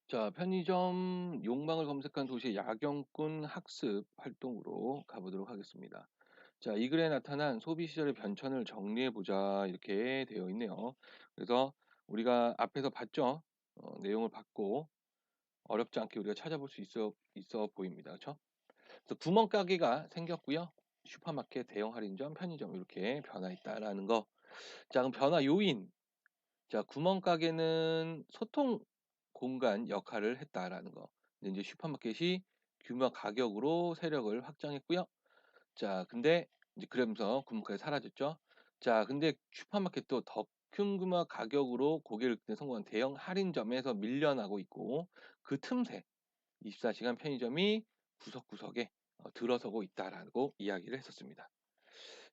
자, 편의점 욕망을 검색한 도시의 야경꾼 학습 활동으로 가보도록 하겠습니다. 자, 이 글에 나타난 소비 시절의 변천을 정리해 보자 이렇게 되어 있네요. 그래서 우리가 앞에서 봤죠? 내용을 봤고 어렵지 않게 우리가 찾아볼 수 있어 보입니다. 그렇죠? 그래서 구멍가게가 생겼고요. 슈퍼마켓, 대형 할인점, 편의점 이렇게 변화했다라는 거. 자, 그럼 변화 요인. 자, 구멍가게는 소통 공간 역할을 했다라는 거. 근데 이제 슈퍼마켓이 규모 가격으로 세력을 확장했고요. 자, 근데 이제 그러면서 구멍가게 사라졌죠. 자, 근데 슈퍼마켓도 더 큰 규모 가격으로 고개를 끄는 성공한 대형 할인점에서 밀려나고 있고 그 틈새 24시간 편의점이 구석구석에 들어서고 있다라고 이야기를 했었습니다.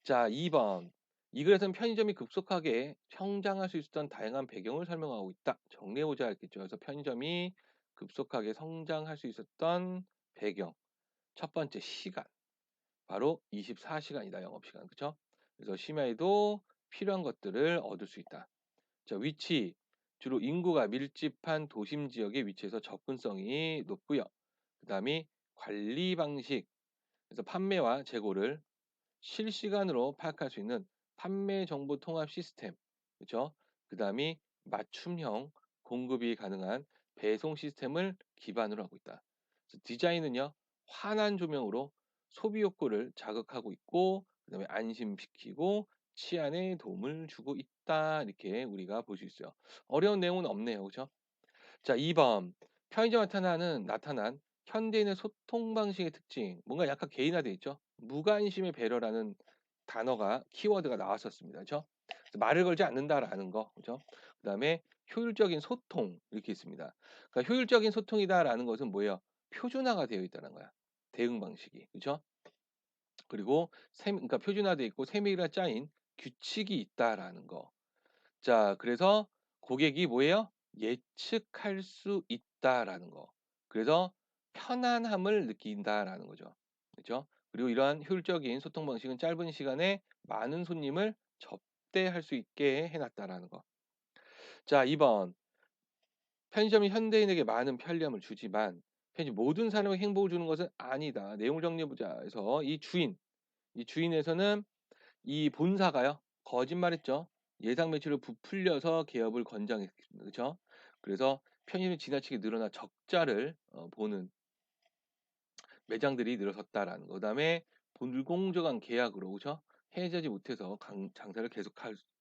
자, 2번. 이 글에서는 편의점이 급속하게 성장할 수 있었던 다양한 배경을 설명하고 있다. 정리해보자 했겠죠. 그래서 편의점이 급속하게 성장할 수 있었던 배경. 첫 번째, 시간. 바로 24시간이다, 영업시간. 그쵸? 그래서 심야에도 필요한 것들을 얻을 수 있다. 자, 위치. 주로 인구가 밀집한 도심 지역에 위치해서 접근성이 높고요. 그 다음에 관리 방식. 그래서 판매와 재고를 실시간으로 파악할 수 있는 판매 정보 통합 시스템, 그렇죠? 그다음이 맞춤형 공급이 가능한 배송 시스템을 기반으로 하고 있다. 그래서 디자인은요, 환한 조명으로 소비 욕구를 자극하고 있고, 그다음에 안심시키고 치안에 도움을 주고 있다. 이렇게 우리가 볼 수 있어요. 어려운 내용은 없네요, 그렇죠? 자, 2번. 편의점에 나타난 현대인의 소통 방식의 특징. 뭔가 약간 개인화돼 있죠. 무관심의 배려라는 단어가 키워드가 나왔었습니다. 그죠? 그래서 말을 걸지 않는다라는 거. 그죠? 그다음에 효율적인 소통 이렇게 있습니다. 그러니까 효율적인 소통이다라는 것은 뭐예요? 표준화가 되어 있다는 거야. 대응 방식이. 그죠? 그리고 그러니까 표준화돼 있고 세밀하게 짜인 규칙이 있다라는 거. 자, 그래서 고객이 뭐예요? 예측할 수 있다라는 거. 그래서 편안함을 느낀다라는 거죠. 그죠? 그리고 이러한 효율적인 소통 방식은 짧은 시간에 많은 손님을 접대할 수 있게 해놨다라는 거. 자, 2번. 편의점이 현대인에게 많은 편리함을 주지만 편의점 모든 사람에게 행복을 주는 것은 아니다. 내용을 정리해보자. 그래서 이 주인에서는 이 본사가요. 거짓말했죠. 예상 매출을 부풀려서 개업을 권장했습니다. 그죠? 그래서 편의점이 지나치게 늘어나 적자를 보는 매장들이 늘어섰다라는 거. 그다음에 불공정한 계약으로 그죠? 해지하지 못해서 장사를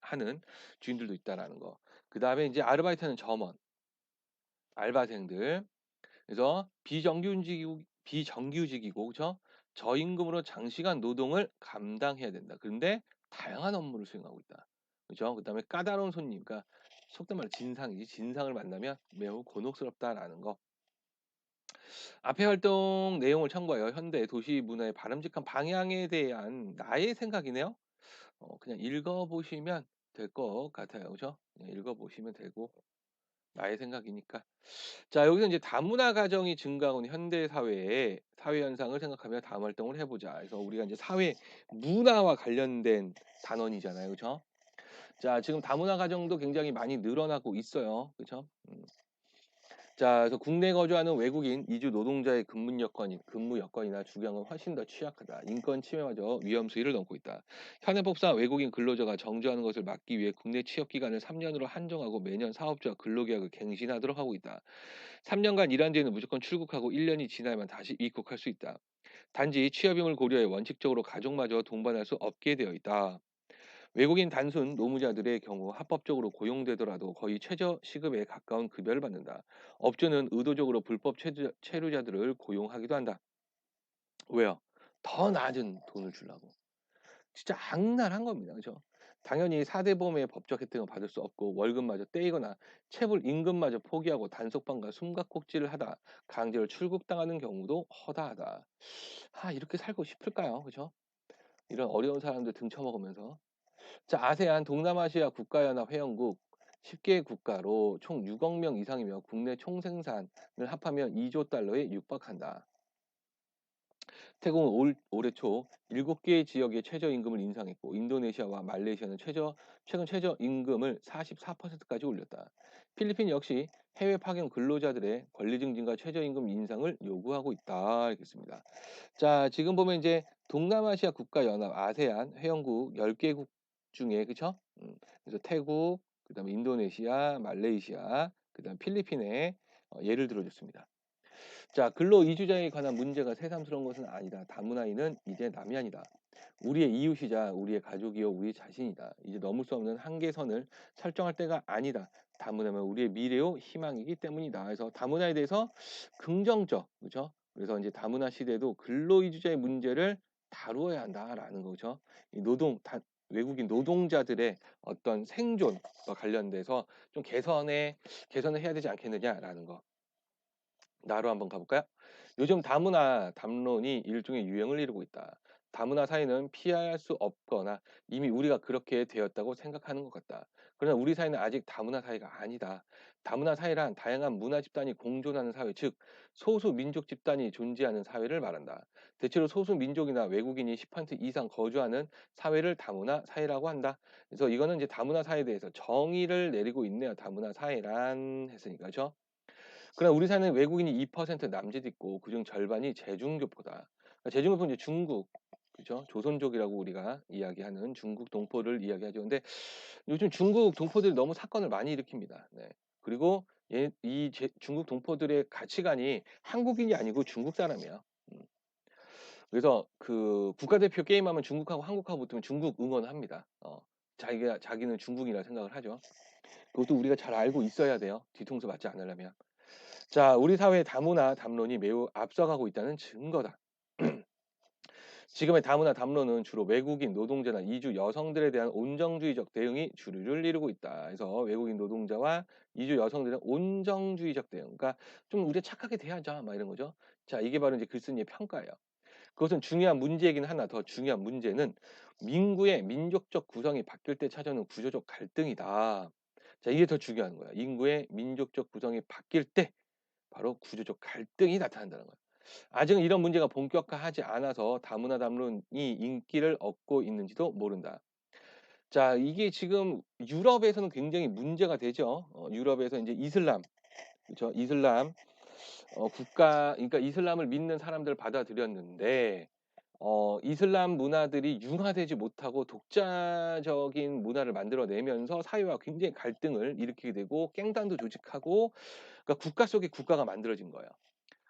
하는 주인들도 있다라는 거. 그다음에 이제 아르바이트하는 점원, 알바생들. 그래서 비정규직이고 그죠? 저임금으로 장시간 노동을 감당해야 된다. 그런데 다양한 업무를 수행하고 있다. 그죠? 그다음에 까다로운 손님, 그러니까 속된 말로 진상이지. 진상을 만나면 매우 곤혹스럽다라는 거. 앞의 활동 내용을 참고하여 현대 도시 문화의 바람직한 방향에 대한 나의 생각이네요. 그냥 읽어보시면 될 것 같아요. 그죠? 그냥 읽어보시면 되고 나의 생각이니까. 자, 여기서 이제 다문화 가정이 증가하고 있는 현대 사회의 사회 현상을 생각하며 다음 활동을 해보자. 그래서 우리가 이제 사회 문화와 관련된 단원이잖아요, 그렇죠? 자, 지금 다문화 가정도 굉장히 많이 늘어나고 있어요, 그렇죠? 자, 그래서 국내에 거주하는 외국인 이주 노동자의 근무 여건이나 주경은 훨씬 더 취약하다. 인권 침해마저 위험 수위를 넘고 있다. 현행법상 외국인 근로자가 정주하는 것을 막기 위해 국내 취업 기간을 3년으로 한정하고 매년 사업자와 근로계약을 갱신하도록 하고 있다. 3년간 일한 뒤에는 무조건 출국하고 1년이 지나야만 다시 입국할 수 있다. 단지 취업임을 고려해 원칙적으로 가족마저 동반할 수 없게 되어 있다. 외국인 단순 노무자들의 경우 합법적으로 고용되더라도 거의 최저 시급에 가까운 급여를 받는다. 업주는 의도적으로 불법 체류자들을 고용하기도 한다. 왜요? 더 낮은 돈을 주려고. 진짜 악랄한 겁니다. 그죠? 당연히 4대 보험의 법적 혜택은 받을 수 없고 월급마저 떼이거나 체불 임금마저 포기하고 단속반과 숨가꼭질을 하다 강제로 출국당하는 경우도 허다하다. 이렇게 살고 싶을까요? 그죠? 이런 어려운 사람들 등쳐먹으면서. 자, 아세안 동남아시아 국가연합 회원국 10개 국가로 총 6억 명 이상이며 국내 총생산을 합하면 2조 달러에 육박한다. 태국은 올해 초 7개 지역의 최저임금을 인상했고 인도네시아와 말레이시아는 최근 최저임금을 44%까지 올렸다. 필리핀 역시 해외 파견 근로자들의 권리 증진과 최저임금 인상을 요구하고 있다. 이렇습니다. 자, 지금 보면 이제 동남아시아 국가연합 아세안 회원국 10개국 중에 그쵸? 그래서 태국, 그다음에 인도네시아, 말레이시아, 그다음 필리핀의 예를 들어 줬습니다. 자, 근로 이주자에 관한 문제가 새삼스러운 것은 아니다. 다문화인은 이제 남이 아니다. 우리의 이웃이자 우리의 가족이요 우리 자신이다. 이제 넘을 수 없는 한계선을 설정할 때가 아니다. 다문화는 우리의 미래요 희망이기 때문이다. 그래서 다문화에 대해서 긍정적, 그렇죠? 그래서 이제 다문화 시대에도 근로 이주자의 문제를 다루어야 한다라는 거죠. 이 외국인 노동자들의 어떤 생존과 관련돼서 좀 개선을 해야 되지 않겠느냐라는 거. 나로 한번 가볼까요? 요즘 다문화 담론이 일종의 유행을 이루고 있다. 다문화 사회는 피할 수 없거나 이미 우리가 그렇게 되었다고 생각하는 것 같다. 그러나 우리 사회는 아직 다문화 사회가 아니다. 다문화 사회란 다양한 문화 집단이 공존하는 사회, 즉 소수 민족 집단이 존재하는 사회를 말한다. 대체로 소수 민족이나 외국인이 10% 이상 거주하는 사회를 다문화 사회라고 한다. 그래서 이거는 이제 다문화 사회에 대해서 정의를 내리고 있네요. 다문화 사회란 했으니까, 죠 그러나 우리 사회는 외국인이 2% 남짓 있고 그중 절반이 제중교포다. 그러니까 제중교포는 이제 중국, 그죠? 조선족이라고 우리가 이야기하는 중국 동포를 이야기하죠. 근데 요즘 중국 동포들이 너무 사건을 많이 일으킵니다. 네. 그리고 중국 동포들의 가치관이 한국인이 아니고 중국 사람이야. 음. 그래서 그 국가대표 게임하면 중국하고 한국하고 붙으면 중국 응원합니다. 자기는 중국이라 생각을 하죠. 그것도 우리가 잘 알고 있어야 돼요. 뒤통수 맞지 않으려면. 자, 우리 사회의 다문화 담론이 매우 앞서가고 있다는 증거다. 지금의 다문화 담론은 주로 외국인 노동자나 이주 여성들에 대한 온정주의적 대응이 주류를 이루고 있다. 그래서 외국인 노동자와 이주 여성들은 온정주의적 대응. 그러니까 좀 우리가 착하게 대하자, 막 이런 거죠. 자, 이게 바로 이제 글쓴이의 평가예요. 그것은 중요한 문제이긴 하나 더 중요한 문제는 민구의 민족적 구성이 바뀔 때 찾아오는 구조적 갈등이다. 자, 이게 더 중요한 거야. 인구의 민족적 구성이 바뀔 때 바로 구조적 갈등이 나타난다는 거예요. 아직은 이런 문제가 본격화하지 않아서 다문화 담론이 인기를 얻고 있는지도 모른다. 자, 이게 지금 유럽에서는 굉장히 문제가 되죠. 유럽에서 이제 이슬람, 그렇죠? 이슬람 그러니까 이슬람을 믿는 사람들 받아들였는데 이슬람 문화들이 융화되지 못하고 독자적인 문화를 만들어내면서 사회와 굉장히 갈등을 일으키게 되고 깽단도 조직하고 그러니까 국가 속에 국가가 만들어진 거예요.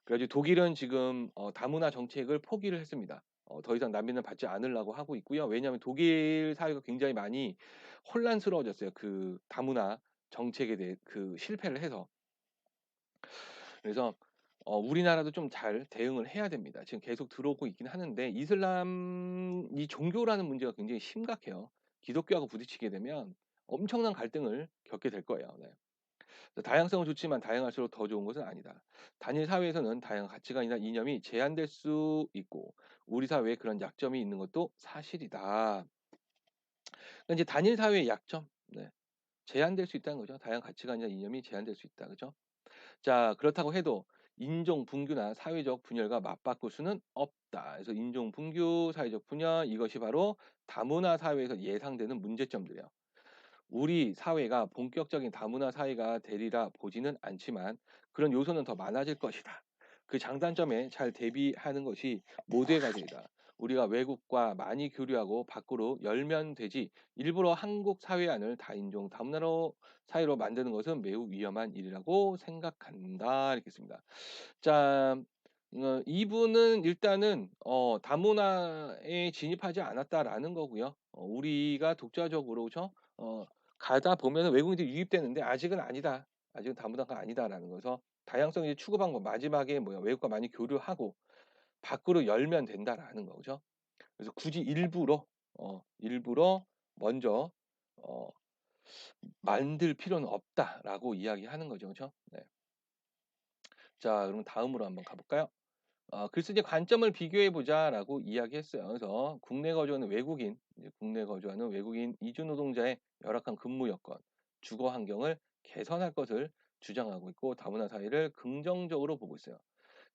그래 가지고 독일은 지금 다문화 정책을 포기를 했습니다. 더 이상 난민을 받지 않으려고 하고 있고요. 왜냐하면 독일 사회가 굉장히 많이 혼란스러워졌어요. 그 다문화 정책에 대해 그 실패를 해서. 그래서 우리나라도 좀 잘 대응을 해야 됩니다. 지금 계속 들어오고 있긴 하는데 이슬람이 종교라는 문제가 굉장히 심각해요. 기독교하고 부딪히게 되면 엄청난 갈등을 겪게 될 거예요. 네. 다양성은 좋지만 다양할수록 더 좋은 것은 아니다. 단일 사회에서는 다양한 가치관이나 이념이 제한될 수 있고 우리 사회에 그런 약점이 있는 것도 사실이다. 그러니까 이제 단일 사회의 약점, 네. 제한될 수 있다는 거죠. 다양한 가치관이나 이념이 제한될 수 있다. 그죠? 자, 그렇다고 해도 인종 분규나 사회적 분열과 맞바꿀 수는 없다. 그래서 인종 분규, 사회적 분열 이것이 바로 다문화 사회에서 예상되는 문제점들이에요. 우리 사회가 본격적인 다문화 사회가 되리라 보지는 않지만 그런 요소는 더 많아질 것이다. 그 장단점에 잘 대비하는 것이 모두의 과제이다. 우리가 외국과 많이 교류하고 밖으로 열면 되지 일부러 한국 사회 안을 다인종 다문화로 사회로 만드는 것은 매우 위험한 일이라고 생각한다. 이렇게 습니다. 자, 이분은 일단은 다문화에 진입하지 않았다라는 거고요. 우리가 독자적으로 그죠? 가다 보면은 외국인들이 유입되는데 아직은 아니다. 아직은 다문화가 아니다라는 거서 다양성이 이제 추구 방법 마지막에 뭐야 외국과 많이 교류하고 밖으로 열면 된다라는 거죠. 그래서 굳이 일부러 먼저 어 만들 필요는 없다라고 이야기하는 거죠. 그죠? 네. 자, 그럼 다음으로 한번 가 볼까요? 글쓰기 관점을 비교해 보자라고 이야기했어요. 그래서 국내 거주하는 외국인 이주 노동자의 열악한 근무 여건, 주거 환경을 개선할 것을 주장하고 있고 다문화 사회를 긍정적으로 보고 있어요.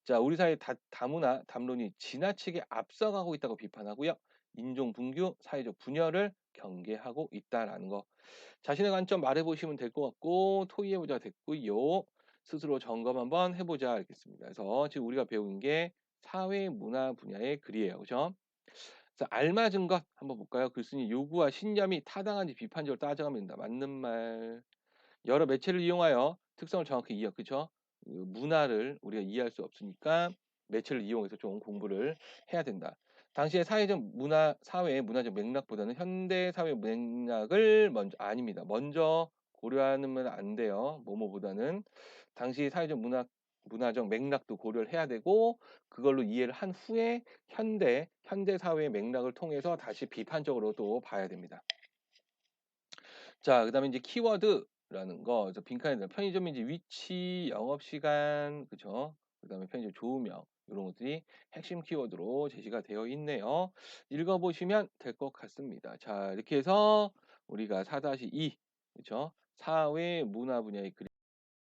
자, 우리 사회 다문화 담론이 지나치게 앞서가고 있다고 비판하고요. 인종 분규, 사회적 분열을 경계하고 있다라는 거. 자신의 관점 말해보시면 될 것 같고 토의해보자 됐고요. 스스로 점검 한번 해보자 알겠습니다. 그래서 지금 우리가 배운 게 사회 문화 분야의 글이에요. 그죠? 자, 알맞은 것 한번 볼까요? 글쓴이 요구와 신념이 타당한지 비판적으로 따져가면 된다. 맞는 말. 여러 매체를 이용하여 특성을 정확히 이해, 그죠? 그 문화를 우리가 이해할 수 없으니까 매체를 이용해서 좀 공부를 해야 된다. 당시의 사회적 문화, 사회의 문화적 맥락보다는 현대 사회 맥락을 먼저, 아닙니다. 먼저 고려하면 안 돼요. 뭐뭐보다는 당시 사회적 문화적 맥락도 고려를 해야 되고 그걸로 이해를 한 후에 현대 사회의 맥락을 통해서 다시 비판적으로 또 봐야 됩니다. 자, 그다음에 이제 키워드라는 거, 그래서 빈칸에다 편의점인지 위치, 영업시간, 그죠? 그다음에 편의점 조명 이런 것들이 핵심 키워드로 제시가 되어 있네요. 읽어보시면 될 것 같습니다. 자, 이렇게 해서 우리가 4-2, 그죠? 사회 문화 분야의 글